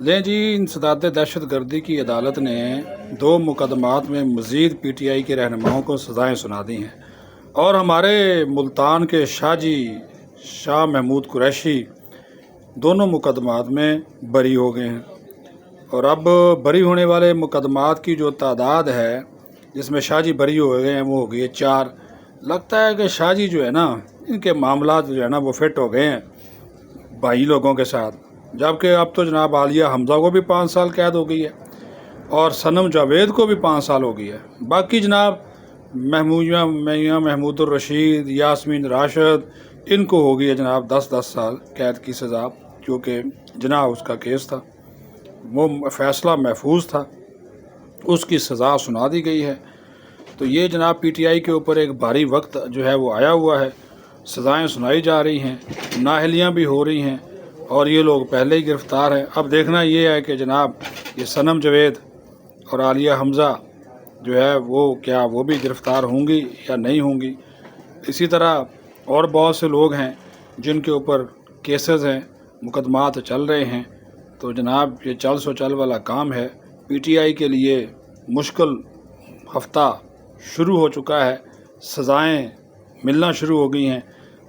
लें जी, इंसदाद दहशत गर्दी की अदालत ने 2 मुकदमात में मज़ीद PTI के रहनुमाओं को सज़ाएँ सुना दी हैं और हमारे मुल्तान के शाह महमूद कुरैशी दोनों मुकदमात में बरी हो गए हैं। और अब बरी होने वाले मुकदमात की जो तादाद है जिसमें शाहजी बरी हो गए हैं वो हो गई है 4। लगता है कि शाहजी जो है ना, इनके मामला जो है ना वो फिट हो गए हैं भाई लोगों के साथ। जबकि अब तो जनाब आलिया हमज़ा को भी 5 साल कैद हो गई है और सनम जावेद को भी 5 साल हो गई है। बाकी जनाब महमूद रशीद, यास्मीन राशिद, इनको हो गई है जनाब 10-10 साल कैद की सज़ा, क्योंकि जनाब उसका केस था, वो फ़ैसला महफूज था, उसकी सज़ा सुना दी गई है। तो ये जनाब PTI के ऊपर एक भारी वक्त जो है वो आया हुआ है, सज़ाएँ सुनाई जा रही हैं, नाअहलियाँ भी हो रही हैं और ये लोग पहले ही गिरफ़्तार हैं। अब देखना ये है कि जनाब ये सनम जावेद और आलिया हमज़ा जो है वो भी गिरफ़्तार होंगी या नहीं होंगी। इसी तरह और बहुत से लोग हैं जिनके ऊपर केसेस हैं, मुकदमात चल रहे हैं। तो जनाब ये चल सो चल वाला काम है। PTI के लिए मुश्किल हफ्ता शुरू हो चुका है, सज़ाएँ मिलना शुरू हो गई हैं,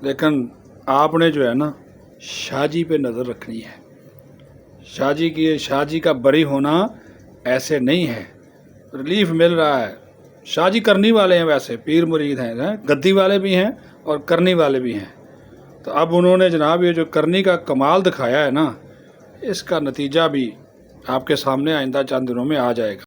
लेकिन आपने जो है ना शाहजी पे नज़र रखनी है। शाहजी का बरी होना ऐसे नहीं है, रिलीफ मिल रहा है। शाहजी करनी वाले हैं, वैसे पीर मुरीद हैं, गद्दी वाले भी हैं और करनी वाले भी हैं। तो अब उन्होंने जनाब ये जो करनी का कमाल दिखाया है ना, इसका नतीजा भी आपके सामने आइंदा चंद दिनों में आ जाएगा।